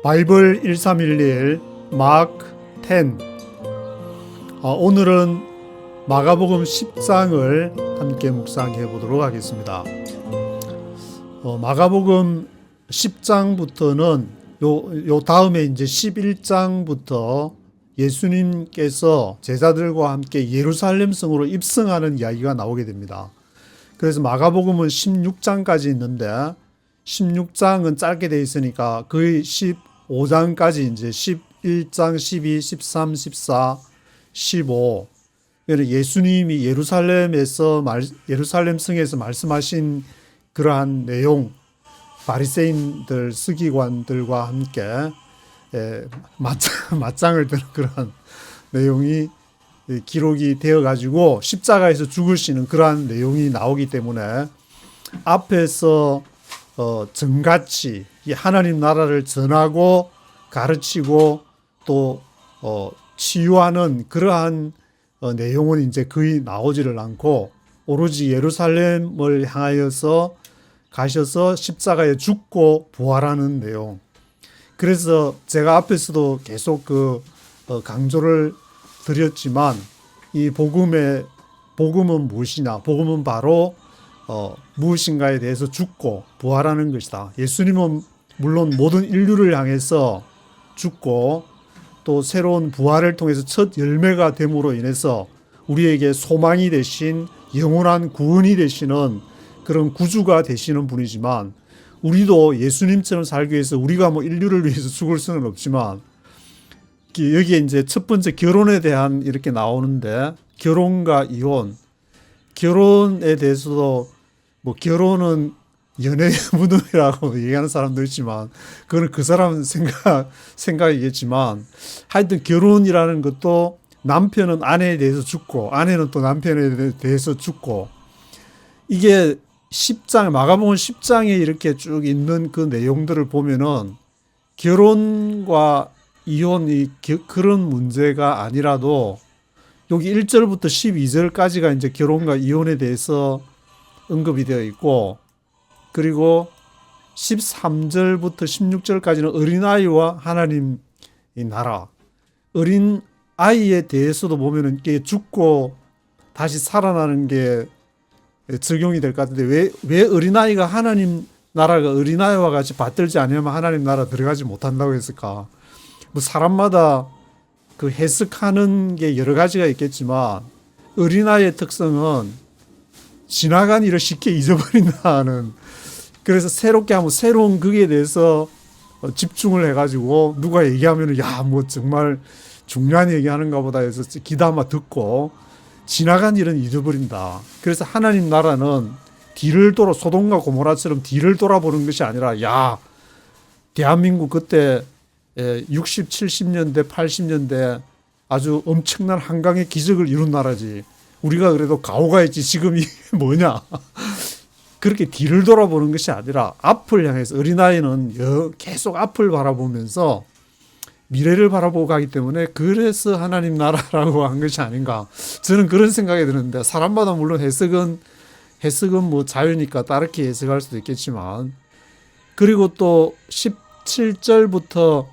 바이블 1311 마크 10. 오늘은 마가복음 10장을 함께 묵상해 보도록 하겠습니다. 마가복음 10장부터는 요 다음에 이제 11장부터 예수님께서 제자들과 함께 예루살렘 성으로 입성하는 이야기가 나오게 됩니다. 그래서 마가복음은 16장까지 있는데 16장은 짧게 되어 있으니까 거의 15장까지 이제 11장, 12, 13, 14, 15. 예수님이 예루살렘 성에서 말씀하신 그러한 내용, 바리새인들, 서기관들과 함께 맞짱을 드는 그러한 내용이 기록이 되어 가지고 십자가에서 죽으시는 그러한 내용이 나오기 때문에 앞에서 정같이 이 하나님 나라를 전하고 가르치고 또 치유하는 그러한 내용은 이제 거의 나오지를 않고 오로지 예루살렘을 향하여서 가셔서 십자가에 죽고 부활하는 내용. 그래서 제가 앞에서도 계속 강조를 드렸지만 이 복음은 무엇이냐? 복음은 바로 무엇인가에 대해서 죽고 부활하는 것이다. 예수님은 물론 모든 인류를 향해서 죽고 또 새로운 부활을 통해서 첫 열매가 됨으로 인해서 우리에게 소망이 되신 영원한 구원이 되시는 그런 구주가 되시는 분이지만 우리도 예수님처럼 살기 위해서 우리가 인류를 위해서 죽을 수는 없지만 여기에 이제 첫 번째 결혼에 대한 이렇게 나오는데 결혼과 이혼, 결혼에 대해서도 결혼은 연애의 무덤이라고 얘기하는 사람도 있지만 그거는 그 사람 생각이겠지만 하여튼 결혼이라는 것도 남편은 아내에 대해서 죽고 아내는 또 남편에 대해서 죽고 이게 10장 마가복음 10장에 이렇게 쭉 있는 그 내용들을 보면은 결혼과 이혼이 그런 문제가 아니라도 여기 1절부터 12절까지가 이제 결혼과 이혼에 대해서 언급이 되어 있고 그리고 13절부터 16절까지는 어린아이와 하나님의 나라. 어린아이에 대해서도 보면은 이게 죽고 다시 살아나는 게 적용이 될 것 같은데 왜 어린아이가 하나님 나라가 어린아이와 같이 받들지 않으면 하나님 나라 들어가지 못한다고 했을까? 사람마다 그 해석하는 게 여러 가지가 있겠지만 어린아이의 특성은 지나간 일을 쉽게 잊어버린다는 그래서 새롭게 하면 새로운 거기에 대해서 집중을 해가지고 누가 얘기하면 정말 중요한 얘기하는가 보다 해서 귀담아 듣고 지나간 일은 잊어버린다. 그래서 하나님 나라는 소돔과 고모라처럼 뒤를 돌아보는 것이 아니라 대한민국 그때 60, 70년대, 80년대 아주 엄청난 한강의 기적을 이룬 나라지. 우리가 그래도 가오가 있지 지금 이게 뭐냐. 그렇게 뒤를 돌아보는 것이 아니라 앞을 향해서 어린아이는 계속 앞을 바라보면서 미래를 바라보고 가기 때문에 그래서 하나님 나라라고 한 것이 아닌가. 저는 그런 생각이 드는데 사람마다 물론 해석은 자유니까 다르게 해석할 수도 있겠지만 그리고 또 17절부터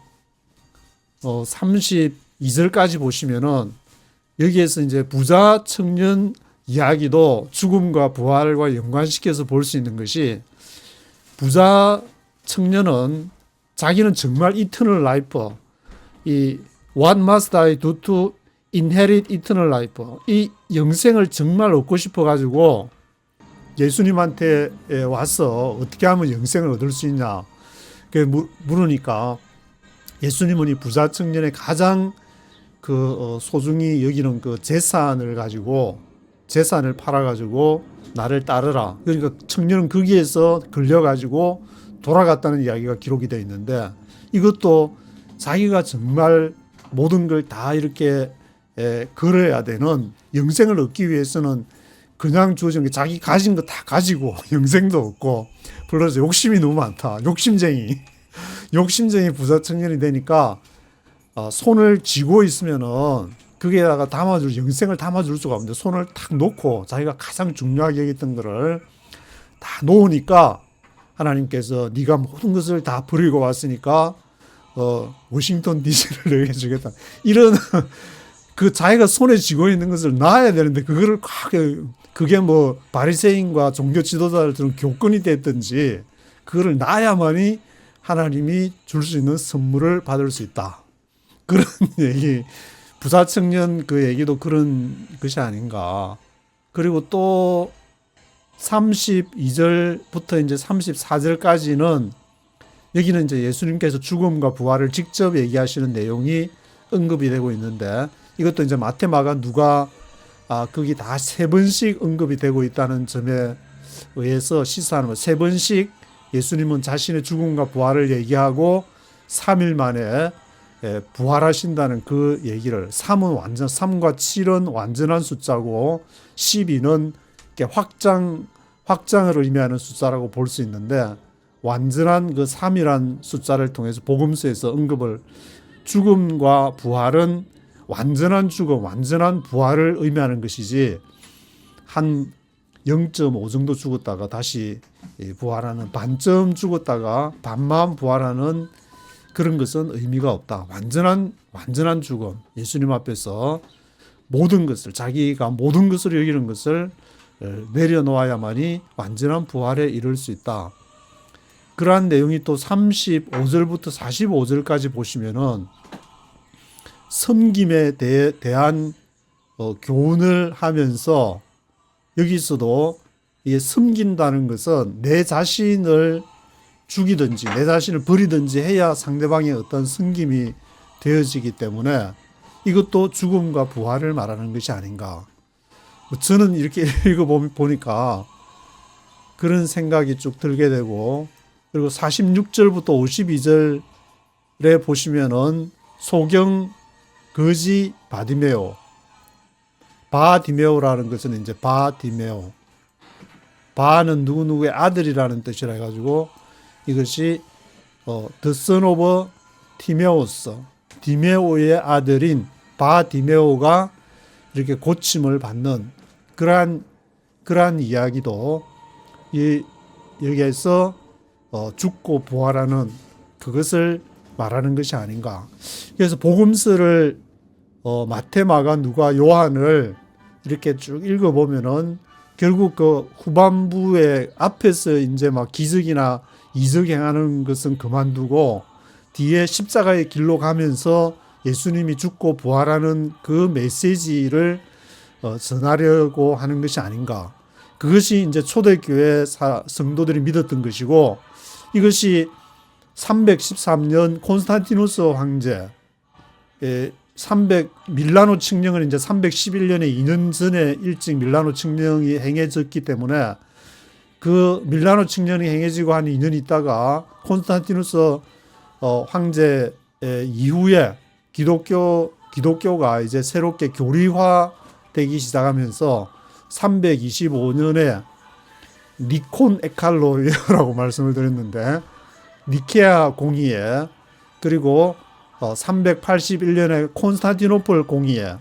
32절까지 보시면은 여기에서 이제 부자 청년 이야기도 죽음과 부활과 연관시켜서 볼 수 있는 것이 부자 청년은 자기는 정말 eternal life, 이 what must I do to inherit eternal life, 이 영생을 정말 얻고 싶어 가지고 예수님한테 와서 어떻게 하면 영생을 얻을 수 있냐 물으니까 예수님은 이 부자 청년의 가장 소중히 여기는 그 재산을 팔아가지고 나를 따르라. 그러니까 청년은 거기에서 걸려가지고 돌아갔다는 이야기가 기록이 되어 있는데 이것도 자기가 정말 모든 걸 다 이렇게 걸어야 되는 영생을 얻기 위해서는 그냥 주어진 게 자기 가진 거 다 가지고 영생도 얻고 플러스 욕심이 너무 많다. 욕심쟁이 부자 청년이 되니까 손을 쥐고 있으면은 거기에다가 영생을 담아줄 수가 없는데 손을 탁 놓고 자기가 가장 중요하게 여겼던 거를 다 놓으니까 하나님께서 네가 모든 것을 다 버리고 왔으니까 워싱턴 DC를 너에게 주겠다. 이런 그 자기가 손에 쥐고 있는 것을 놔야 되는데 그거를 그게 뭐 바리새인과 종교 지도자들은 교권이 됐든지 그거를 놔야만이 하나님이 줄 수 있는 선물을 받을 수 있다. 그런 얘기, 부자 청년 그 얘기도 그런 것이 아닌가. 그리고 또 32절부터 이제 34절까지는 여기는 이제 예수님께서 죽음과 부활을 직접 얘기하시는 내용이 언급이 되고 있는데 이것도 이제 마태, 마가, 누가 거기 다 세 번씩 언급이 되고 있다는 점에 의해서 시사하는 것. 세 번씩 예수님은 자신의 죽음과 부활을 얘기하고 3일 만에 부활하신다는 그 얘기를 3과 7은 완전한 숫자고 12는 확장을 의미하는 숫자라고 볼 수 있는데 완전한 그 3이란 숫자를 통해서 복음서에서 언급을 죽음과 부활은 완전한 죽음, 완전한 부활을 의미하는 것이지 한 0.5 정도 죽었다가 다시 부활하는 반쯤 죽었다가 반만 부활하는 그런 것은 의미가 없다. 완전한 죽음. 예수님 앞에서 모든 것을 자기가 모든 것을 여기는 것을 내려놓아야만이 완전한 부활에 이를 수 있다. 그러한 내용이 또 35절부터 45절까지 보시면은 섬김에 대한 교훈을 하면서 여기서도 이 섬긴다는 것은 내 자신을 죽이든지 내 자신을 버리든지 해야 상대방의 어떤 섬김이 되어지기 때문에 이것도 죽음과 부활을 말하는 것이 아닌가. 저는 이렇게 읽어보니까 그런 생각이 쭉 들게 되고, 그리고 46절부터 52절에 보시면은 소경 거지 바디메오, 바디메오라는 것은 이제 바디메오, 바는 누구누구의 아들이라는 뜻이라 해가지고 이것이 The Son of 티메오스, 디메오의 아들인 바디메오가 이렇게 고침을 받는 그러한 이야기도 여기에서 죽고 부활하는 그것을 말하는 것이 아닌가. 그래서 복음서를 마태, 마가, 누가, 요한을 이렇게 쭉 읽어보면은 결국 그 후반부에 앞에서 이제 막 기적이나 이적 행하는 것은 그만두고 뒤에 십자가의 길로 가면서 예수님이 죽고 부활하는 그 메시지를 전하려고 하는 것이 아닌가. 그것이 이제 초대교회 성도들이 믿었던 것이고, 이것이 313년 콘스탄티누스 황제, 밀라노 칙령은 이제 311년에 2년 전에 일찍 밀라노 칙령이 행해졌기 때문에 그 밀라노 칙령이 행해지고 한 2년 있다가 콘스탄티누스 황제 이후에 기독교가 이제 새롭게 교리화되기 시작하면서 325년에 니콘 에칼로라고 말씀을 드렸는데 니케아 공의회, 그리고 381년에 콘스탄티노플 공의회,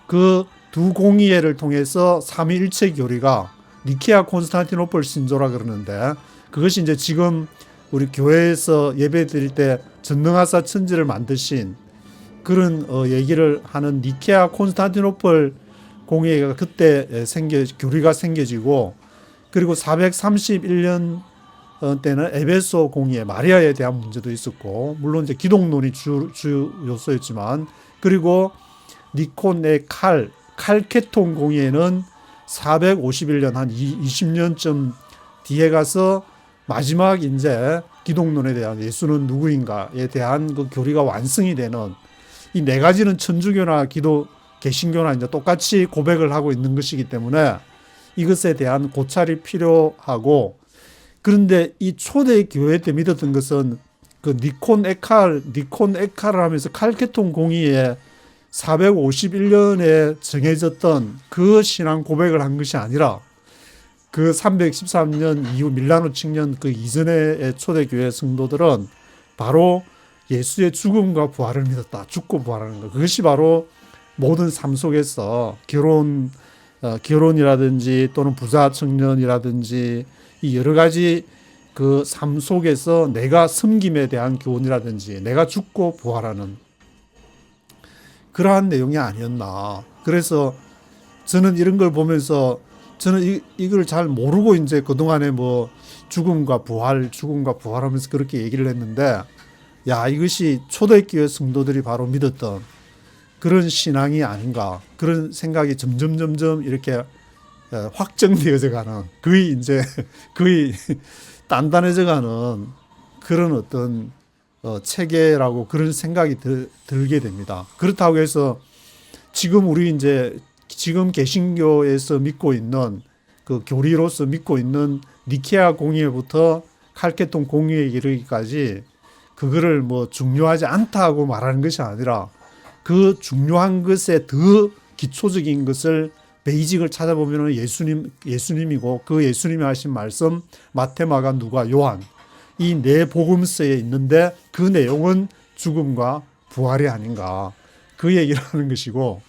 그 두 공의회를 통해서 삼위일체 교리가 니케아 콘스탄티노플 신조라 그러는데, 그것이 이제 지금 우리 교회에서 예배 드릴 때 전능하사 천지를 만드신 그런 얘기를 하는 니케아 콘스탄티노플 공의회가 그때 교리가 생겨지고, 그리고 431년 때는 에베소 공의회, 마리아에 대한 문제도 있었고, 물론 이제 기독론이 주 요소였지만, 그리고 니콘의 칼케톤 공의회는 451년 한 20년쯤 뒤에 가서 마지막 이제 기독론에 대한 예수는 누구인가에 대한 그 교리가 완성이 되는, 이 네 가지는 천주교나 개신교나 이제 똑같이 고백을 하고 있는 것이기 때문에 이것에 대한 고찰이 필요하고, 그런데 이 초대 교회 때 믿었던 것은 그 니콘 에칼을 하면서 칼케톤 공의에 451년에 정해졌던 그 신앙 고백을 한 것이 아니라 그 313년 이후 밀라노 칙령 그 이전의 초대교회 성도들은 바로 예수의 죽음과 부활을 믿었다. 죽고 부활하는 것. 그것이 바로 모든 삶 속에서 결혼이라든지 또는 부자 청년이라든지 이 여러 가지 그 삶 속에서 내가 섬김에 대한 교훈이라든지 내가 죽고 부활하는 그러한 내용이 아니었나. 그래서 저는 이런 걸 보면서 저는 이걸 잘 모르고 이제 그동안에 뭐 죽음과 부활하면서 그렇게 얘기를 했는데, 야, 이것이 초대교회 성도들이 바로 믿었던 그런 신앙이 아닌가. 그런 생각이 점점 이렇게 확정되어져 가는, 거의 단단해져 가는 그런 어떤 체계라고 그런 생각이 들게 됩니다. 그렇다고 해서 지금 개신교에서 믿고 있는 그 교리로서 믿고 있는 니케아 공의회부터 칼케톤 공의회에 이르기까지 그거를 뭐 중요하지 않다고 말하는 것이 아니라 그 중요한 것에 더 기초적인 것을 베이직을 찾아보면 예수님이고 그 예수님이 하신 말씀 마태, 마가, 누가, 요한 이 네 복음서에 있는데 그 내용은 죽음과 부활이 아닌가, 그 얘기를 하는 것이고,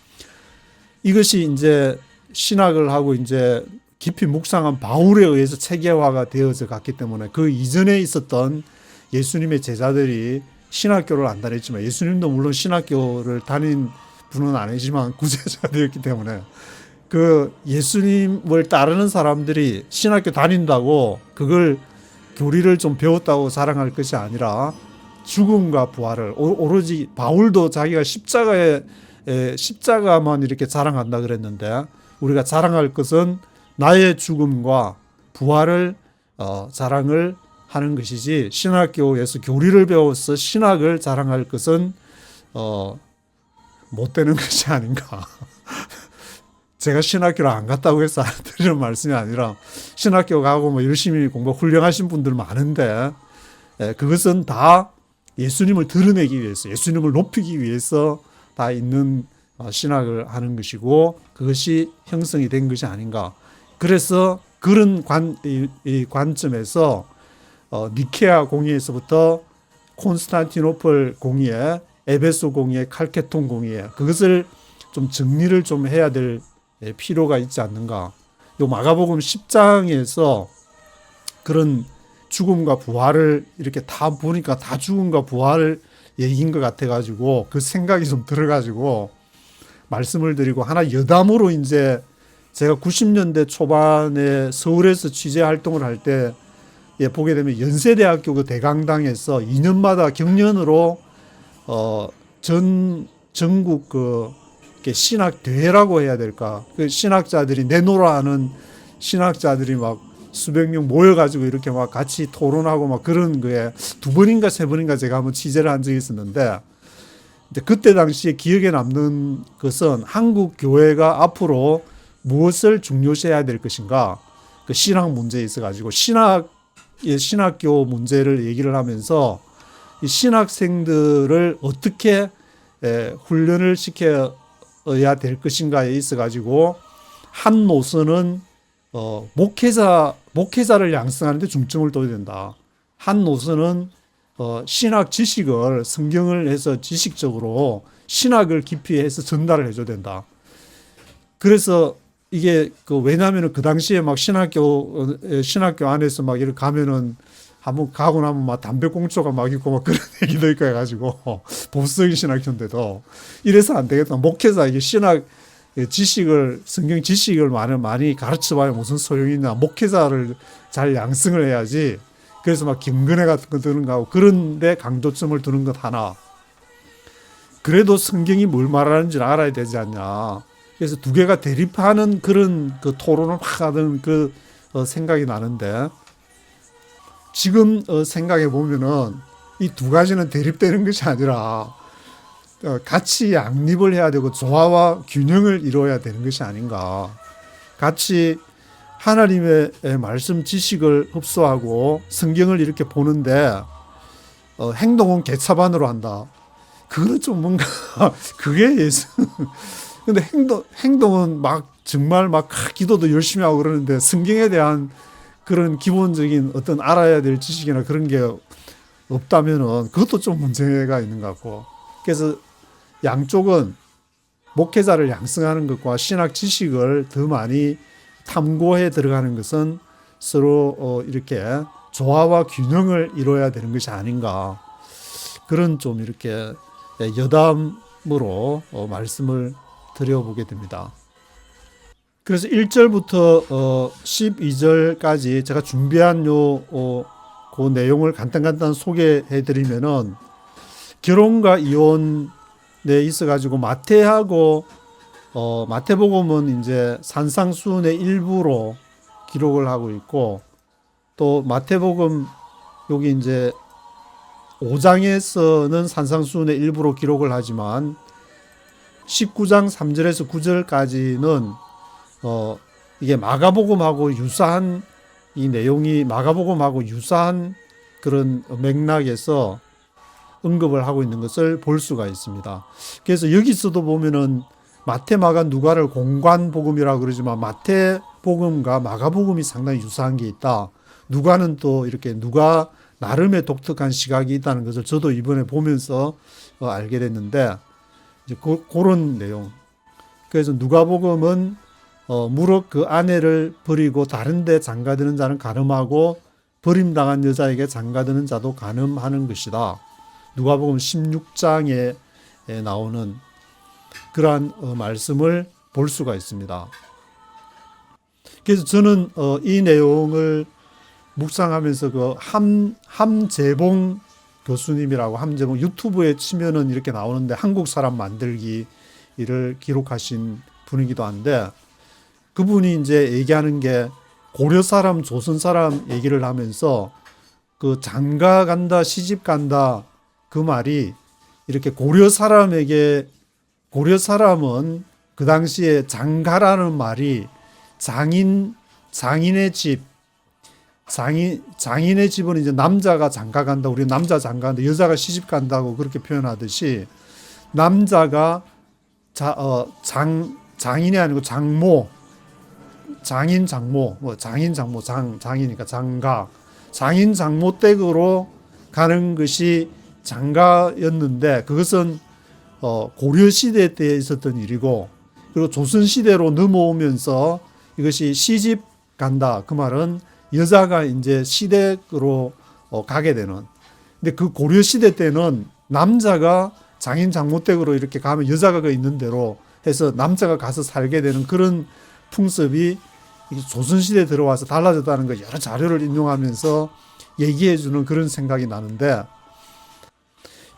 이것이 이제 신학을 하고 이제 깊이 묵상한 바울에 의해서 체계화가 되어져 갔기 때문에 그 이전에 있었던 예수님의 제자들이 신학교를 안 다녔지만, 예수님도 물론 신학교를 다닌 분은 아니지만 구제자되었기 때문에 그 예수님을 따르는 사람들이 신학교 다닌다고 그걸 교리를 좀 배웠다고 자랑할 것이 아니라 죽음과 부활을 오로지, 바울도 자기가 십자가만 이렇게 자랑한다 그랬는데, 우리가 자랑할 것은 나의 죽음과 부활을 자랑을 하는 것이지, 신학교에서 교리를 배워서 신학을 자랑할 것은 못 되는 것이 아닌가. 제가 신학교를 안 갔다고 해서 안 드리는 말씀이 아니라, 신학교 가고 뭐 열심히 공부 훌륭하신 분들 많은데, 그것은 다 예수님을 드러내기 위해서, 예수님을 높이기 위해서 다 있는 신학을 하는 것이고, 그것이 형성이 된 것이 아닌가. 그래서 그런 관점에서 니케아 공의에서부터 콘스탄티노플 공의회, 에베소 공의회, 칼케톤 공의회, 그것을 좀 정리를 좀 해야 될 필요가 있지 않는가. 요 마가복음 10장에서 그런 죽음과 부활을 이렇게 다 보니까 다 죽음과 부활을 얘기인 것 같아가지고 그 생각이 좀 들어가지고 말씀을 드리고, 하나 여담으로 이제 제가 90년대 초반에 서울에서 취재 활동을 할 때 보게 되면 연세대학교 그 대강당에서 2년마다 경연으로 전국 신학 대회라고 해야 될까, 그 신학자들이 내노라 하는 신학자들이 막 수백 명 모여가지고 이렇게 막 같이 토론하고 막 그런 거에 2번인가 3번인가 제가 한번 취재를 한 적이 있었는데, 그때 당시에 기억에 남는 것은 한국 교회가 앞으로 무엇을 중요시해야 될 것인가, 그 신학 문제에 있어가지고 신학교 문제를 얘기를 하면서 이 신학생들을 어떻게 훈련을 시켜야 될 것인가에 있어가지고 한 노선은 목회자를 양성하는 데 중점을 둬야 된다. 한 노선은 신학 지식을, 성경을 해서 지식적으로 신학을 깊이 해서 전달을 해줘야 된다. 그래서 이게 왜냐하면 그 당시에 막 신학교 안에서 막 이렇게 가면은 한번 가고 나면 막 담배꽁초가 막 있고 막 그런 얘기도 있고 해가지고 보수적인 신학교인데도 이래서 안 되겠다. 목회자, 이게 신학 지식을, 성경 지식을 많이 가르쳐봐야 무슨 소용이 있나. 목회자를 잘 양성을 해야지. 그래서 막 김근혜 같은 거 드는 거 하고 그런데 강조점을 두는 것 하나. 그래도 성경이 뭘 말하는지를 알아야 되지 않냐. 그래서 두 개가 대립하는 그런 그 토론을 막 하던 그 생각이 나는데, 지금 생각해 보면은 이 두 가지는 대립되는 것이 아니라 같이 양립을 해야 되고 조화와 균형을 이루어야 되는 것이 아닌가. 같이 하나님의 말씀 지식을 흡수하고 성경을 이렇게 보는데 행동은 개차반으로 한다. 그거는 좀 뭔가 그게 예수. 근데 행동은 막 정말 막 기도도 열심히 하고 그러는데 성경에 대한 그런 기본적인 어떤 알아야 될 지식이나 그런 게 없다면은 그것도 좀 문제가 있는 것 같고. 그래서 양쪽은 목회자를 양성하는 것과 신학 지식을 더 많이 탐구해 들어가는 것은 서로 이렇게 조화와 균형을 이뤄야 되는 것이 아닌가, 그런 좀 이렇게 여담으로 말씀을 드려보게 됩니다. 그래서 1절부터 12절까지 제가 준비한 그 내용을 간단간단 소개해 드리면은, 결혼과 이혼에 있어 가지고 마태하고 마태복음은 이제 산상수훈의 일부로 기록을 하고 있고, 또 마태복음 여기 이제 5장에서는 산상수훈의 일부로 기록을 하지만 19장 3절에서 9절까지는 이게 마가복음하고 유사한, 이 내용이 마가복음하고 유사한 그런 맥락에서 언급을 하고 있는 것을 볼 수가 있습니다. 그래서 여기서도 보면은 마태, 마가, 누가를 공관복음이라고 그러지만 마태복음과 마가복음이 상당히 유사한 게 있다. 누가는 또 이렇게 누가 나름의 독특한 시각이 있다는 것을 저도 이번에 보면서 알게 됐는데, 이제 그런 내용. 그래서 누가복음은 무릇 그 아내를 버리고 다른 데 장가드는 자는 간음하고 버림당한 여자에게 장가드는 자도 간음하는 것이다. 누가복음 16장에 나오는 그러한 말씀을 볼 수가 있습니다. 그래서 저는 이 내용을 묵상하면서 그 함재봉 교수님이라고, 함재봉 유튜브에 치면은 이렇게 나오는데, 한국 사람 만들기를 기록하신 분이기도 한데, 그분이 이제 얘기하는 게 고려 사람, 조선 사람 얘기를 하면서 그 장가 간다, 시집 간다, 그 말이 이렇게 고려 사람은 그 당시에 장가라는 말이 장인의 집, 장인의 집은 이제 남자가 장가 간다, 우리 남자 장가 간다, 여자가 시집 간다고 그렇게 표현하듯이, 남자가 장인이 아니고 장모, 장인 장모, 장이니까 장가, 장인 장모 댁으로 가는 것이 장가였는데, 그것은 고려 시대 때 있었던 일이고, 그리고 조선 시대로 넘어오면서 이것이 시집 간다, 그 말은 여자가 이제 시댁으로 가게 되는. 근데 그 고려 시대 때는 남자가 장인 장모 댁으로 이렇게 가면 여자가 그 있는 대로 해서 남자가 가서 살게 되는 그런 풍습이 조선 시대에 들어와서 달라졌다는 거, 여러 자료를 인용하면서 얘기해 주는 그런 생각이 나는데,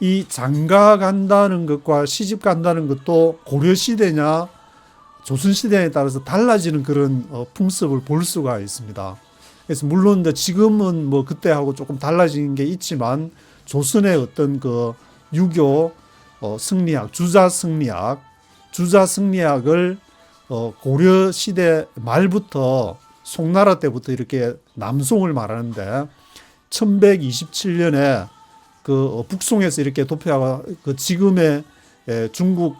이 장가 간다는 것과 시집 간다는 것도 고려 시대냐 조선 시대에 따라서 달라지는 그런 풍습을 볼 수가 있습니다. 그래서 물론 지금은 뭐 그때하고 조금 달라진 게 있지만, 조선의 어떤 그 유교 승리학, 주자 승리학을 고려 시대 말부터 송나라 때부터 이렇게 남송을 말하는데, 1127년에 그 북송에서 이렇게 도피하고 그 지금의 중국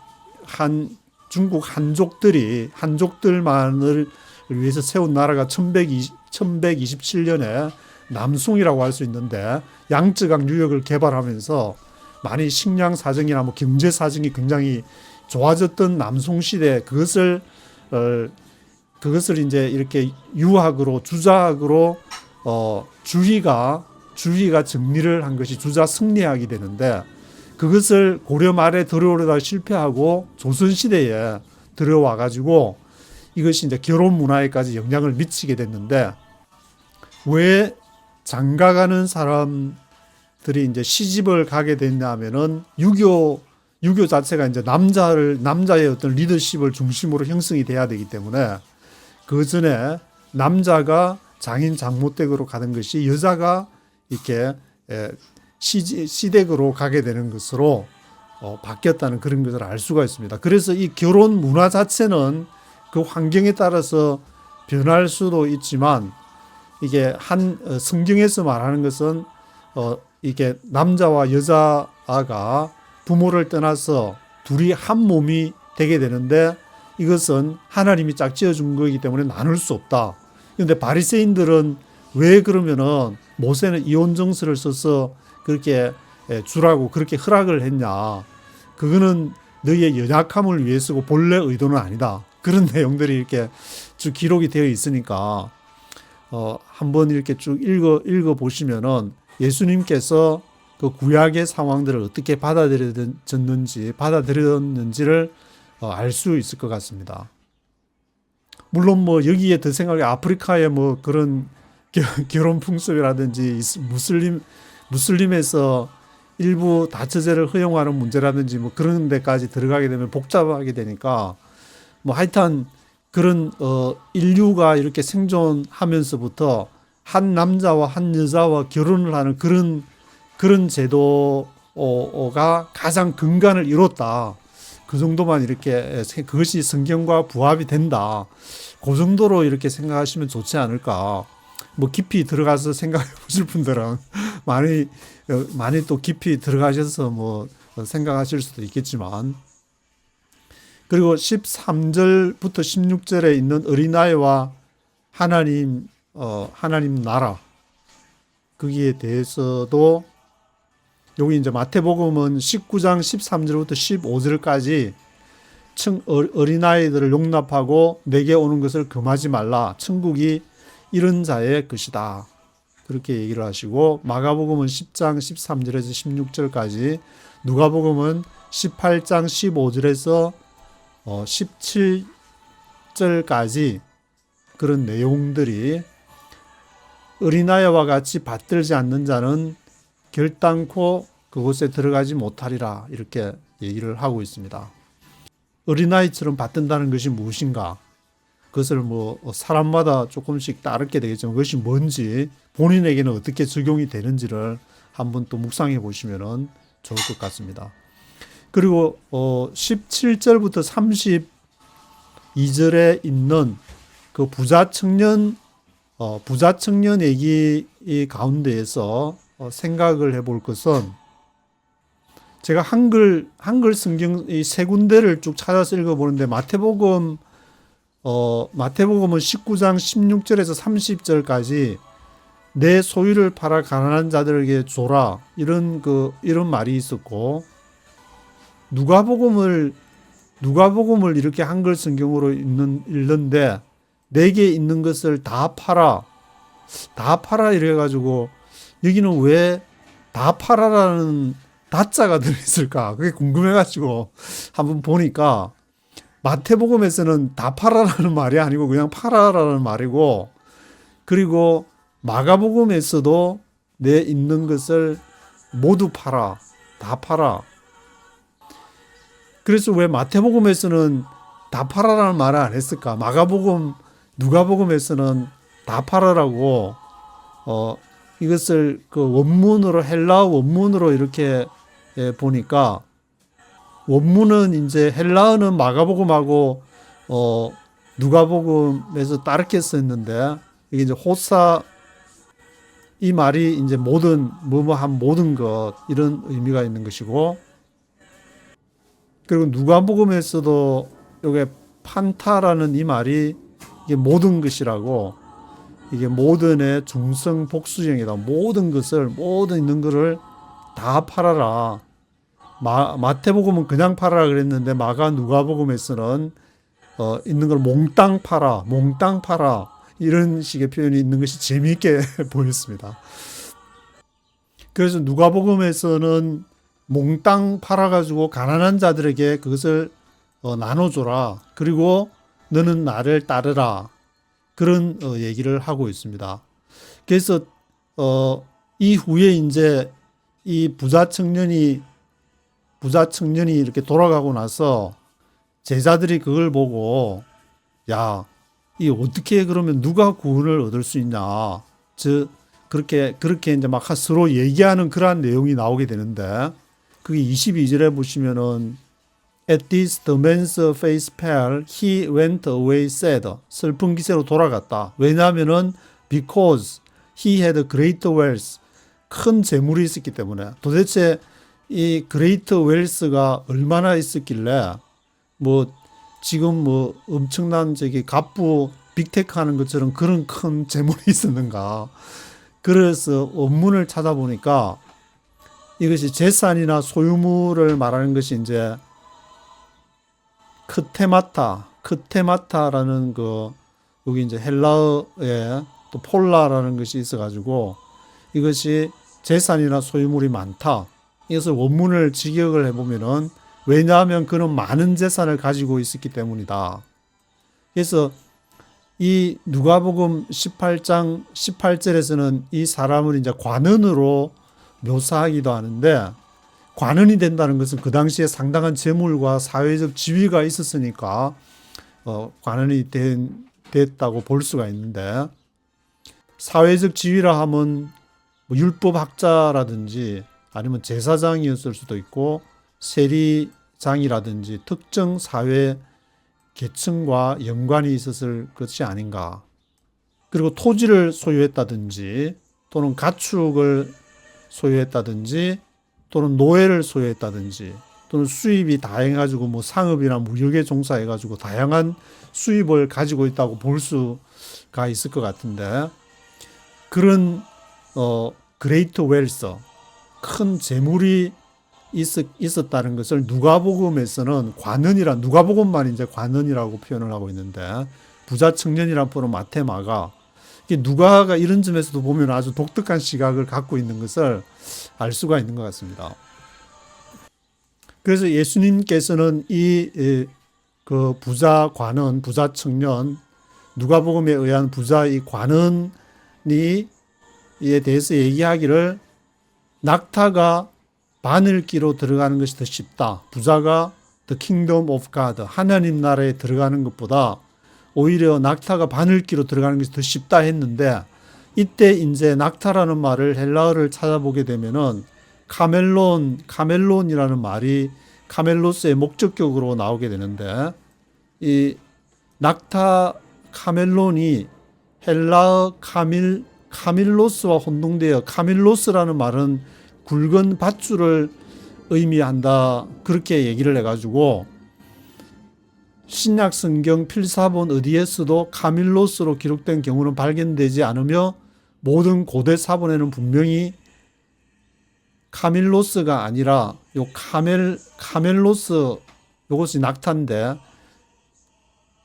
한족들만을 위해서 세운 나라가 1127년에 남송이라고 할 수 있는데, 양쯔강 유역을 개발하면서 많이 식량 사정이나 뭐 경제 사정이 굉장히 좋아졌던 남송 시대, 그것을 이제 이렇게 유학으로, 주자학으로 주위가 정리를 한 것이 주자 승리학이 되는데, 그것을 고려 말에 들어오려다 실패하고 조선 시대에 들어와 가지고 이것이 이제 결혼 문화에까지 영향을 미치게 됐는데, 왜 장가가는 사람들이 이제 시집을 가게 됐냐면은 유교 자체가 이제 남자의 어떤 리더십을 중심으로 형성이 돼야 되기 때문에, 그 전에 남자가 장인 장모 댁으로 가는 것이 여자가 이렇게 시댁으로 가게 되는 것으로 바뀌었다는 그런 것을 알 수가 있습니다. 그래서 이 결혼 문화 자체는 그 환경에 따라서 변할 수도 있지만, 이게 성경에서 말하는 것은 이게 남자와 여자가 부모를 떠나서 둘이 한 몸이 되게 되는데, 이것은 하나님이 짝지어 준 거기 때문에 나눌 수 없다. 그런데 바리새인들은 왜 그러면은 모세는 이혼 정서를 써서 그렇게 주라고 그렇게 허락을 했냐? 그거는 너희의 연약함을 위해서고 본래 의도는 아니다. 그런 내용들이 이렇게 쭉 기록이 되어 있으니까, 한번 이렇게 쭉 읽어 보시면은 예수님께서 그 구약의 상황들을 어떻게 받아들였는지를 알 수 있을 것 같습니다. 물론 뭐 여기에 더 생각해 아프리카의 뭐 그런 결혼 풍습이라든지 무슬림에서 일부 다처제를 허용하는 문제라든지 뭐 그런 데까지 들어가게 되면 복잡하게 되니까 뭐 하여튼 그런 인류가 이렇게 생존하면서부터 한 남자와 한 여자와 결혼을 하는 그런 제도가 가장 근간을 이뤘다. 그 정도만 이렇게 그것이 성경과 부합이 된다. 그 정도로 이렇게 생각하시면 좋지 않을까. 뭐 깊이 들어가서 생각해 보실 분들은 많이 또 깊이 들어가셔서 뭐 생각하실 수도 있겠지만, 그리고 13절부터 16절에 있는 어린아이와 하나님 나라, 거기에 대해서도 여기 이제 마태복음은 19장 13절부터 15절까지 어린아이들을 용납하고 내게 오는 것을 금하지 말라. 천국이 이런 자의 것이다. 그렇게 얘기를 하시고, 마가복음은 10장 13절에서 16절까지, 누가복음은 18장 15절에서 17절까지 그런 내용들이 어린아이와 같이 받들지 않는 자는 결단코 그곳에 들어가지 못하리라, 이렇게 얘기를 하고 있습니다. 어린아이처럼 받든다는 것이 무엇인가? 그것을 뭐 사람마다 조금씩 다르게 되겠지만 그것이 뭔지, 본인에게는 어떻게 적용이 되는지를 한번 또 묵상해 보시면 좋을 것 같습니다. 그리고 17절부터 32절에 있는 그 부자 청년 얘기 가운데에서 생각을 해볼 것은, 제가 한글 성경 이 세 군데를 쭉 찾아서 읽어보는데, 마태복음은 19장 16절에서 30절까지 내 소유를 팔아 가난한 자들에게 줘라, 이런 말이 있었고, 누가복음을 이렇게 한글 성경으로 읽는데 내게 있는 것을 다 팔아 이래가지고, 여기는 왜 다 팔아라는 다자가 들어있을까? 그게 궁금해가지고 한번 보니까, 마태복음에서는 다 팔아라는 말이 아니고 그냥 팔아라는 말이고, 그리고 마가복음에서도 내 있는 것을 모두 팔아, 다 팔아. 그래서 왜 마태복음에서는 다 팔아라는 말을 안 했을까? 누가복음에서는 다 팔아라고 이것을 그 원문으로, 헬라어 원문으로 이렇게 보니까, 원문은 이제 헬라어는 마가복음하고 누가복음에서 다르게 썼는데, 이게 이제 호사, 이 말이 이제 모든 뭐뭐한 모든 것, 이런 의미가 있는 것이고, 그리고 누가복음에서도 이게 판타라는 이 말이 이게 모든 것이라고, 이게 모든의 중성 복수형이다. 모든 있는 것을 다 팔아라. 마태복음은 그냥 팔아라 그랬는데, 누가복음에서는 있는 걸 몽땅 팔아, 이런 식의 표현이 있는 것이 재미있게 보였습니다. 그래서 누가복음에서는 몽땅 팔아가지고 가난한 자들에게 그것을 나눠줘라. 그리고 너는 나를 따르라. 그런 얘기를 하고 있습니다. 그래서 이후에 이제 이 부자 청년이 이렇게 돌아가고 나서 제자들이 그걸 보고, 야, 이 어떻게 그러면 누가 구원을 얻을 수 있냐? 그렇게 이제 막 서로 얘기하는 그러한 내용이 나오게 되는데, 그게 22절에 보시면은, At this the man's face pale, he went away sad. 슬픈 기세로 돌아갔다. 왜냐하면은 because he had great wealth. 큰 재물이 있었기 때문에. 도대체 이 great wealth가 얼마나 있었길래 뭐 지금 뭐 엄청난 갑부 빅테크 하는 것처럼 그런 큰 재물이 있었는가. 그래서 원문을 찾아보니까 이것이 재산이나 소유물을 말하는 것이 이제 크테마타라는 여기 이제 헬라어의 또 폴라라는 것이 있어가지고 이것이 재산이나 소유물이 많다. 이것을 원문을 직역을 해보면은 왜냐하면 그는 많은 재산을 가지고 있었기 때문이다. 그래서 이 누가복음 18장 18절에서는 이 사람을 이제 관원으로 묘사하기도 하는데, 관원이 된다는 것은 그 당시에 상당한 재물과 사회적 지위가 있었으니까 관원이 됐다고 볼 수가 있는데, 사회적 지위라 하면 뭐 율법학자라든지 아니면 제사장이었을 수도 있고 세리장이라든지 특정 사회 계층과 연관이 있었을 것이 아닌가. 그리고 토지를 소유했다든지 또는 가축을 소유했다든지 또는 노예를 소유했다든지 또는 수입이 다양해가지고 뭐 상업이나 무역에 종사해가지고 다양한 수입을 가지고 있다고 볼 수가 있을 것 같은데, 그런 그레이트 웰서, 큰 재물이 있었다는 것을 누가복음에서는 관원이란, 누가복음만 이제 관원이라고 표현을 하고 있는데, 부자 청년이란 표는 마테마가, 누가가 이런 점에서도 보면 아주 독특한 시각을 갖고 있는 것을 알 수가 있는 것 같습니다. 그래서 예수님께서는 그 부자 관원, 부자 청년, 누가복음에 의한 부자 이 관원이 이에 대해서 얘기하기를 낙타가 바늘기로 들어가는 것이 더 쉽다. 부자가 the kingdom of God, 하나님 나라에 들어가는 것보다 오히려 낙타가 바늘기로 들어가는 것이 더 쉽다 했는데, 이때 이제 낙타라는 말을 헬라어를 찾아보게 되면은 카멜론이라는 말이 카멜로스의 목적격으로 나오게 되는데, 이 낙타 카멜론이 헬라어 카밀로스와 혼동되어, 카밀로스라는 말은 굵은 밧줄을 의미한다, 그렇게 얘기를 해가지고 신약 성경 필사본 어디에서도 카밀로스로 기록된 경우는 발견되지 않으며 모든 고대 사본에는 분명히 카밀로스가 아니라 요 카멜로스, 요것이 낙타인데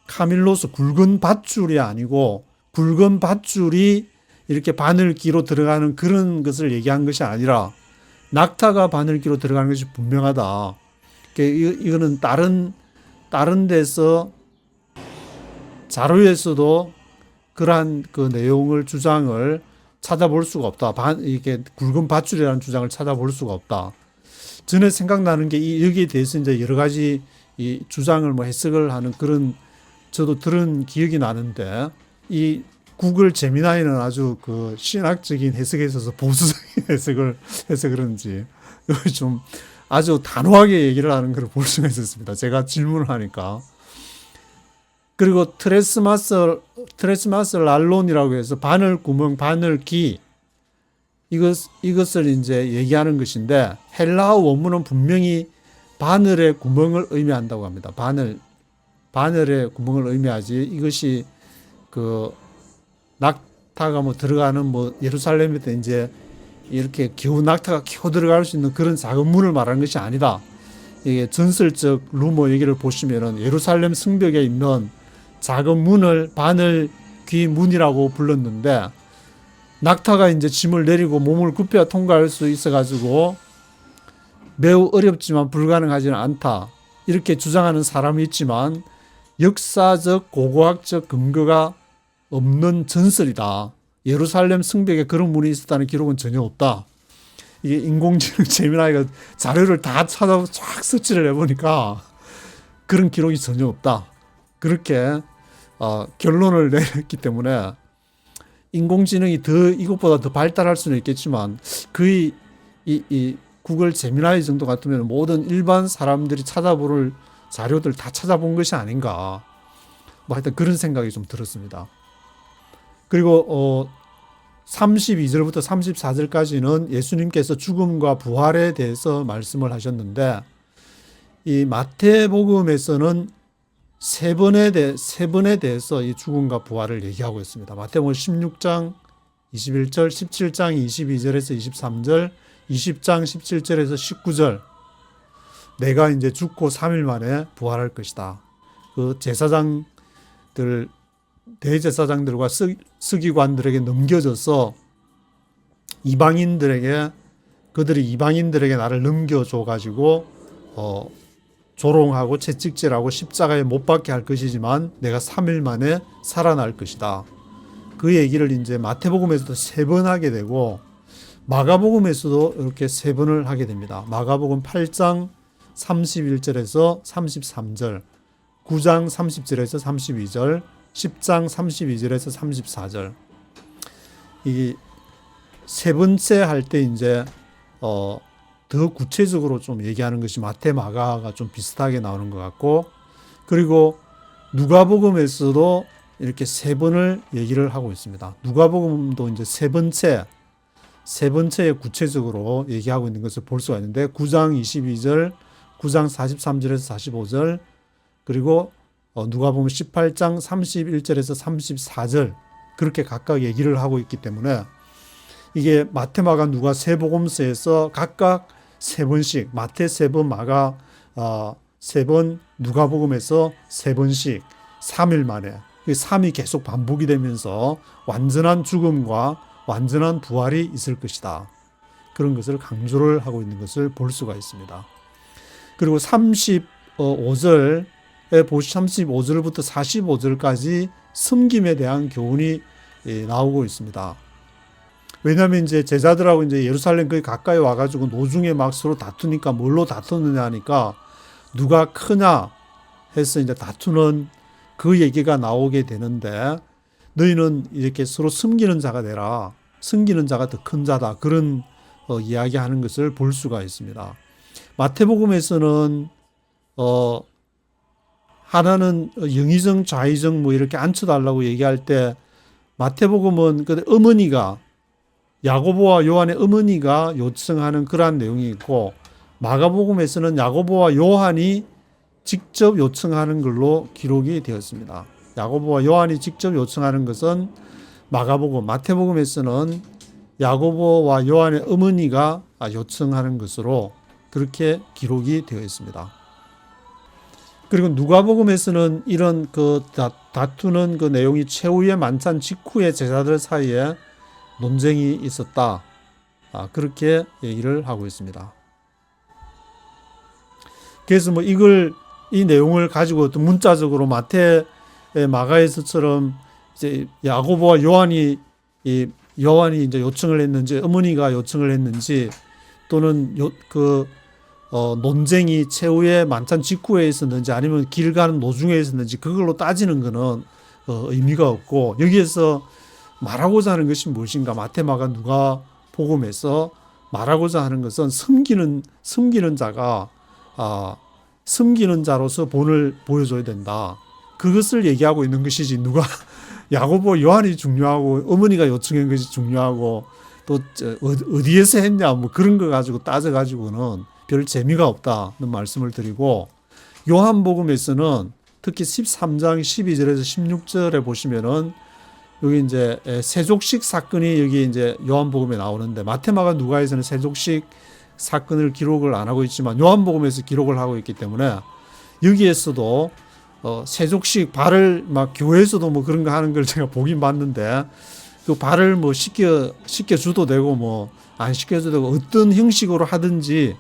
카밀로스, 굵은 밧줄이 아니고 굵은 밧줄이 이렇게 바늘기로 들어가는 그런 것을 얘기한 것이 아니라 낙타가 바늘기로 들어가는 것이 분명하다. 이거는 다른 데서 자료에서도 그러한 그 내용을, 주장을 찾아볼 수가 없다. 이게 굵은 밧줄이라는 주장을 찾아볼 수가 없다. 전에 생각나는 게 여기에 대해서 이제 여러 가지 이 주장을 뭐 해석을 하는 그런, 저도 들은 기억이 나는데, 이 구글 제미나이는 아주 그 신학적인 해석에 있어서 보수적인 해석을 해서 그런지 좀 아주 단호하게 얘기를 하는 걸 볼 수가 있었습니다. 제가 질문을 하니까. 그리고 트레스마스 랄론이라고 해서 바늘구멍, 바늘기, 이것을 이제 얘기하는 것인데, 헬라어 원문은 분명히 바늘의 구멍을 의미한다고 합니다. 바늘의 구멍을 의미하지, 이것이 그 낙타가 뭐 들어가는 뭐 예루살렘에 이제 이렇게 겨우 낙타가 겨우 들어갈 수 있는 그런 작은 문을 말하는 것이 아니다. 이게 전설적 루머 얘기를 보시면은 예루살렘 성벽에 있는 작은 문을 바늘귀 문이라고 불렀는데, 낙타가 이제 짐을 내리고 몸을 굽혀 통과할 수 있어가지고 매우 어렵지만 불가능하지는 않다, 이렇게 주장하는 사람이 있지만 역사적 고고학적 근거가 없는 전설이다. 예루살렘 성벽에 그런 문이 있었다는 기록은 전혀 없다. 이게 인공지능 제미나이가 자료를 다 찾아 쫙 서치를 해보니까 그런 기록이 전혀 없다, 그렇게 결론을 내렸기 때문에, 인공지능이 이것보다 더 발달할 수는 있겠지만 거의 이 구글 제미나이 정도 같으면 모든 일반 사람들이 찾아볼 자료들 다 찾아본 것이 아닌가, 뭐 하여튼 그런 생각이 좀 들었습니다. 그리고 32절부터 34절까지는 예수님께서 죽음과 부활에 대해서 말씀을 하셨는데, 이 마태복음에서는 세 번에 대해서 이 죽음과 부활을 얘기하고 있습니다. 마태복음 16장 21절, 17장 22절에서 23절, 20장 17절에서 19절, 내가 이제 죽고 3일 만에 부활할 것이다. 그 제사장들 대제사장들과 서기관들에게 넘겨져서 그들이 이방인들에게 나를 넘겨줘 가지고 조롱하고 채찍질하고 십자가에 못 박게 할 것이지만 내가 3일 만에 살아날 것이다. 그 얘기를 이제 마태복음에서도 3번 하게 되고 마가복음에서도 이렇게 3번을 하게 됩니다. 마가복음 8장 31절에서 33절, 9장 30절에서 32절, 10장 32절에서 34절. 이 세 번째 할 때 이제 더 구체적으로 좀 얘기하는 것이 마태, 마가가 좀 비슷하게 나오는 것 같고, 그리고 누가복음에서도 이렇게 3번을 얘기를 하고 있습니다. 누가복음도 이제 세 번째에 구체적으로 얘기하고 있는 것을 볼 수가 있는데 9장 22절, 9장 43절에서 45절, 그리고 누가복음 18장 31절에서 34절 그렇게 각각 얘기를 하고 있기 때문에 이게 마태, 마가, 누가 세 복음서에서 각각 3번씩 마태 3번, 마가 3번, 누가복음에서 3번씩 3일 만에 3이 계속 반복이 되면서 완전한 죽음과 완전한 부활이 있을 것이다. 그런 것을 강조를 하고 있는 것을 볼 수가 있습니다. 그리고 35절에 35절부터 45절까지 섬김에 대한 교훈이 나오고 있습니다. 왜냐하면 이제 제자들하고 이제 예루살렘 거의 가까이 와가지고 노중에 막 서로 다투니까 뭘로 다투느냐 하니까 누가 크냐 해서 이제 다투는 그 얘기가 나오게 되는데 너희는 이렇게 서로 섬기는 자가 되라. 섬기는 자가 더 큰 자다. 그런 이야기하는 것을 볼 수가 있습니다. 마태복음에서는 하나는 영의정, 좌의정 뭐 이렇게 앉혀달라고 얘기할 때 마태복음은 그 어머니가 야고보와 요한의 어머니가 요청하는 그러한 내용이 있고 마가복음에서는 야고보와 요한이 직접 요청하는 걸로 기록이 되었습니다. 야고보와 요한이 직접 요청하는 것은 마가복음, 마태복음에서는 야고보와 요한의 어머니가 요청하는 것으로 그렇게 기록이 되어 있습니다. 그리고 누가복음에서는 이런 그 다투는 그 내용이 최후의 만찬 직후에 제자들 사이에 논쟁이 있었다. 그렇게 얘기를 하고 있습니다. 그래서 뭐 이 내용을 가지고 또 문자적으로 마태, 마가에서처럼 이제 야고보와 요한이 이제 요청을 했는지, 어머니가 요청을 했는지, 또는 논쟁이 최후의 만찬 직후에 있었는지, 아니면 길 가는 도중에 있었는지, 그걸로 따지는 것은 의미가 없고, 여기에서 말하고자 하는 것이 무엇인가? 마태, 마가, 누가 복음에서 말하고자 하는 것은 섬기는 자가 섬기는 자로서 본을 보여줘야 된다. 그것을 얘기하고 있는 것이지 누가 야고보, 요한이 중요하고 어머니가 요청한 것이 중요하고 또 어디에서 했냐 뭐 그런 거 가지고 따져가지고는 별 재미가 없다는 말씀을 드리고, 요한복음에서는 특히 13장 12절에서 16절에 보시면은 여기 이제 세족식 사건이 여기 이제 요한복음에 나오는데 마태마가 누가에서는 세족식 사건을 기록을 안 하고 있지만 요한복음에서 기록을 하고 있기 때문에 여기에서도 세족식 발을 막 교회에서도 뭐 그런 거 하는 걸 제가 보긴 봤는데 그 발을 뭐 씻겨 줘도 되고 뭐 안 씻겨 줘도 되고 어떤 형식으로 하든지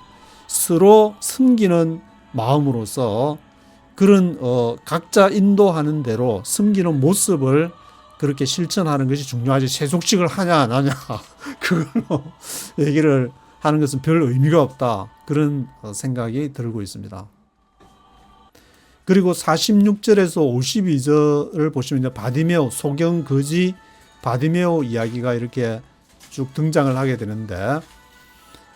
서로 섬기는 마음으로서 그런 각자 인도하는 대로 섬기는 모습을 그렇게 실천하는 것이 중요하지 세족식을 하냐 안 하냐 그걸로 얘기를 하는 것은 별 의미가 없다. 그런 생각이 들고 있습니다. 그리고 46절에서 52절을 보시면 이제 바디메오, 소경 거지 바디메오 이야기가 이렇게 쭉 등장을 하게 되는데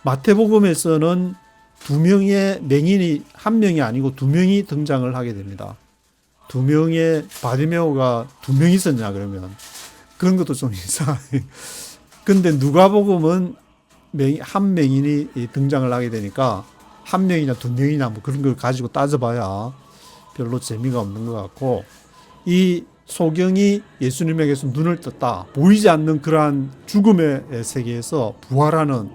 마태복음에서는 2명의 맹인이 한 명이 아니고 2명이 등장을 하게 됩니다. 2명의 바디메오가 2명 있었냐 그러면 그런 것도 좀 이상해. 근데 누가복음은 한 맹인이 등장을 하게 되니까 한 명이냐 2명이냐 뭐 그런 걸 가지고 따져봐야 별로 재미가 없는 것 같고, 이 소경이 예수님에게서 눈을 떴다. 보이지 않는 그러한 죽음의 세계에서 부활하는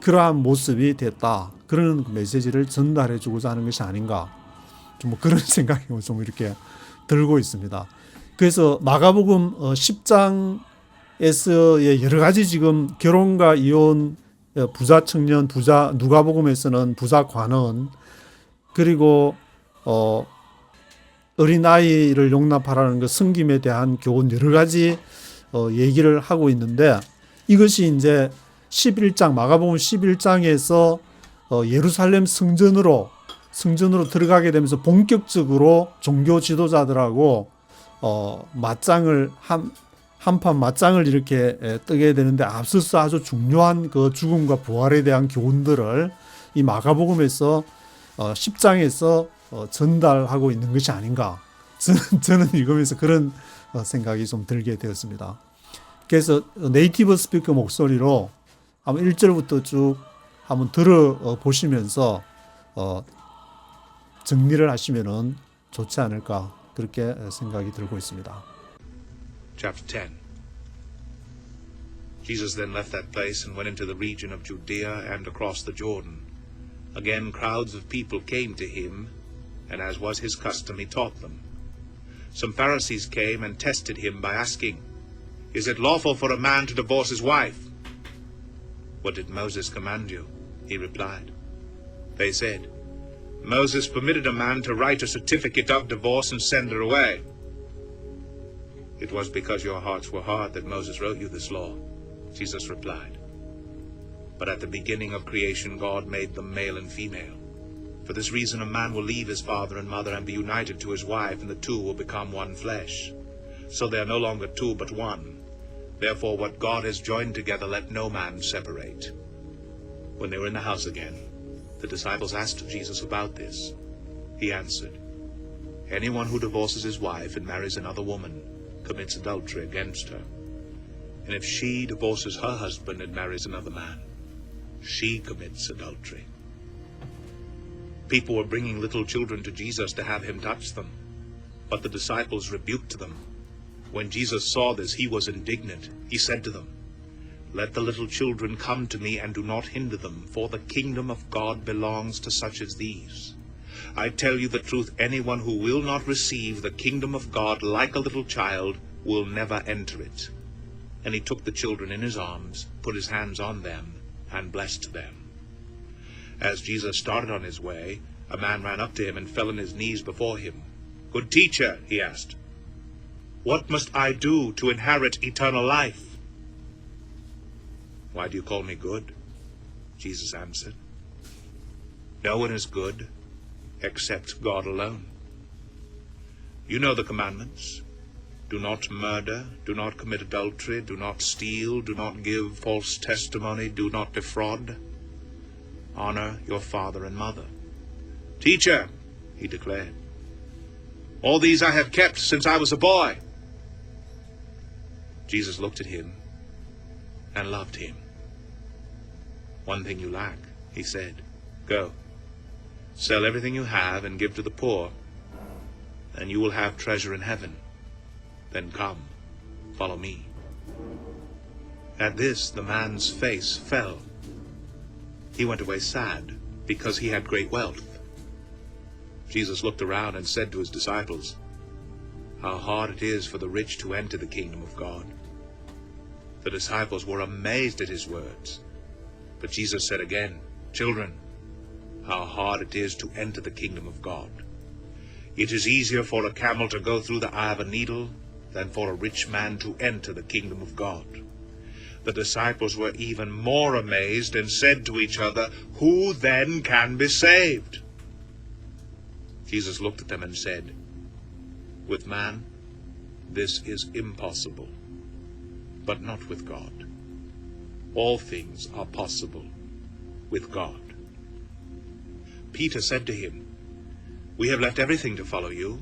그러한 모습이 됐다. 그런 메시지를 전달해 주고자 하는 것이 아닌가. 좀 뭐 그런 생각이 좀 이렇게 들고 있습니다. 그래서 마가복음 10장에서의 여러 가지 지금 결혼과 이혼, 부자 청년, 부자, 누가복음에서는 부자 관원, 그리고 어린아이를 용납하라는 그 섬김에 대한 교훈 여러 가지 얘기를 하고 있는데, 이것이 이제 11장, 마가복음 11장에서 예루살렘 성전으로 들어가게 되면서 본격적으로 종교 지도자들하고 맞짱을 한판 맞짱을 이렇게 뜨게 되는데, 앞서서 아주 중요한 그 죽음과 부활에 대한 교훈들을 이 마가복음에서 10장에서 전달하고 있는 것이 아닌가. 저는 읽으면서 그런 생각이 좀 들게 되었습니다. 그래서 네이티브 스피커 목소리로 한번 1절부터 쭉 한번 들어보시면서 정리를 하시면은 좋지 않을까, 그렇게 생각이 들고 있습니다. Chapter 10. Jesus then left that place and went into the region of Judea and across the Jordan. Again crowds of people came to him, and as was his custom, he taught them. Some Pharisees came and tested him by asking, "Is it lawful for a man to divorce his wife?" "What did Moses command you?" he replied. They said, "Moses permitted a man to write a certificate of divorce and send her away." "It was because your hearts were hard that Moses wrote you this law," Jesus replied. "But at the beginning of creation God made them male and female. For this reason a man will leave his father and mother and be united to his wife, and the two will become one flesh. So they are no longer two but one. Therefore what God has joined together let no man separate." When they were in the house again, the disciples asked Jesus about this. He answered, "Anyone who divorces his wife and marries another woman commits adultery against her. And if she divorces her husband and marries another man, she commits adultery." People were bringing little children to Jesus to have him touch them, but the disciples rebuked them. When Jesus saw this, he was indignant. He said to them, "Let the little children come to me, and do not hinder them, for the kingdom of God belongs to such as these. I tell you the truth, anyone who will not receive the kingdom of God like a little child will never enter it." And he took the children in his arms, put his hands on them, and blessed them. As Jesus started on his way, a man ran up to him and fell on his knees before him. "Good teacher," he asked, "what must I do to inherit eternal life?" "Why do you call me good?" Jesus answered. "No one is good except God alone. You know the commandments. Do not murder, do not commit adultery, do not steal, do not give false testimony, do not defraud. Honor your father and mother." "Teacher," he declared, "all these I have kept since I was a boy." Jesus looked at him and loved him. "One thing you lack," he said. "Go, sell everything you have and give to the poor, and you will have treasure in heaven. Then come, follow me." At this the man's face fell. He went away sad, because he had great wealth. Jesus looked around and said to his disciples, "How hard it is for the rich to enter the kingdom of God." The disciples were amazed at his words. But Jesus said again, "Children, how hard it is to enter the kingdom of God. It is easier for a camel to go through the eye of a needle than for a rich man to enter the kingdom of God." The disciples were even more amazed and said to each other, "Who then can be saved?" Jesus looked at them and said, "With man, this is impossible, but not with God. All things are possible with God." Peter said to him, "We have left everything to follow you."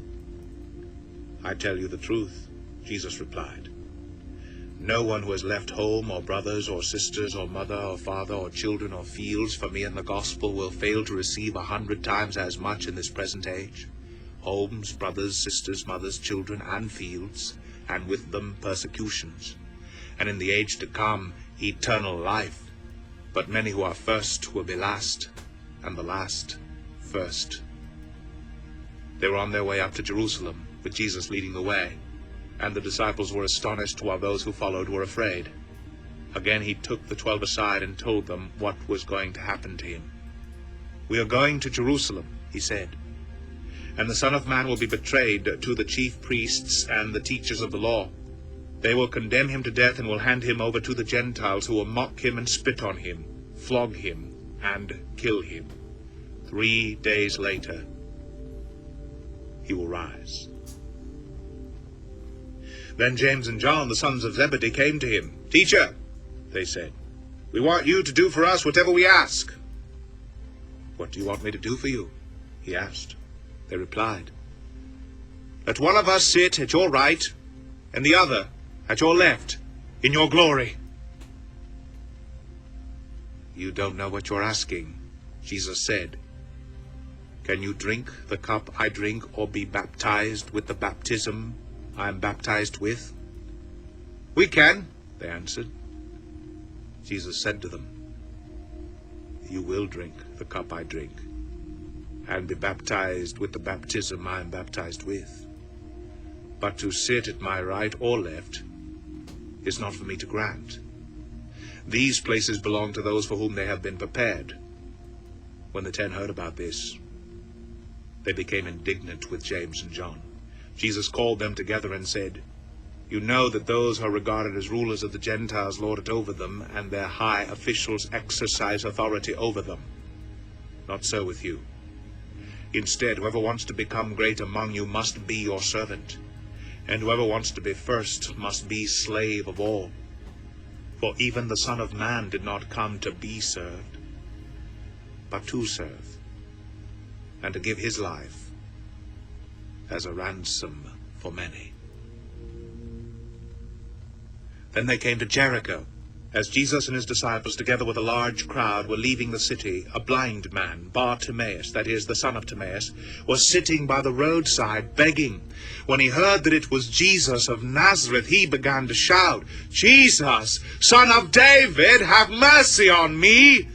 "I tell you the truth," Jesus replied. "No one who has left home or brothers or sisters or mother or father or children or fields for me and the gospel will fail to receive 100 times as much in this present age, homes, brothers, sisters, mothers, children, and fields, and with them persecutions, and in the age to come eternal life. But many who are first will be last, and the last first." They were on their way up to Jerusalem, with Jesus leading the way. And the disciples were astonished, while those who followed were afraid. Again he took the 12 aside and told them what was going to happen to him. "We are going to Jerusalem," he said, "and the Son of Man will be betrayed to the chief priests and the teachers of the law. They will condemn him to death and will hand him over to the Gentiles, who will mock him and spit on him, flog him, and kill him. 3 days later, he will rise." Then James and John, the sons of Zebedee, came to him. "Teacher," they said, "we want you to do for us whatever we ask." "What do you want me to do for you?" he asked. They replied, "Let one of us sit at your right, and the other at your left, in your glory." "You don't know what you're asking," Jesus said. "Can you drink the cup I drink, or be baptized with the baptism I am baptized with?" "We can," they answered. Jesus said to them, "You will drink the cup I drink, and be baptized with the baptism I am baptized with. But to sit at my right or left is not for me to grant. These places belong to those for whom they have been prepared." When the 10 heard about this, they became indignant with James and John. Jesus called them together and said, "You know that those who are regarded as rulers of the Gentiles lord it over them, and their high officials exercise authority over them. Not so with you. Instead, whoever wants to become great among you must be your servant, and whoever wants to be first must be slave of all. For even the Son of Man did not come to be served, but to serve, and to give his life as a ransom for many." Then they came to Jericho. As Jesus and his disciples, together with a large crowd, were leaving the city, a blind man, Bartimaeus, that is, the son of Timaeus, was sitting by the roadside begging. When he heard that it was Jesus of Nazareth, he began to shout, "Jesus, Son of David, have mercy on me!"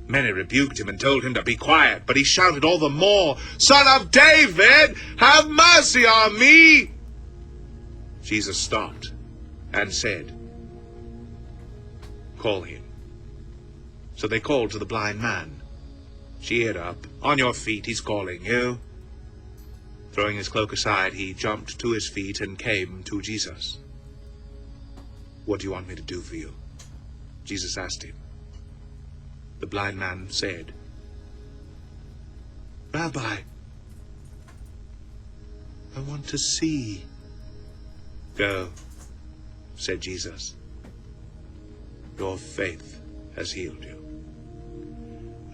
Many rebuked him and told him to be quiet, but he shouted all the more, "Son of David, have mercy on me!" Jesus stopped and said, "Call him." So they called to the blind man. "Cheer up, on your feet, he's calling you." Throwing his cloak aside, he jumped to his feet and came to Jesus. "What do you want me to do for you?" Jesus asked him. The blind man said, "Rabbi, I want to see." "Go," said Jesus. "Your faith has healed you."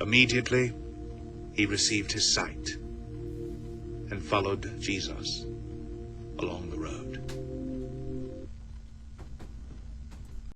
Immediately he received his sight and followed Jesus along the road.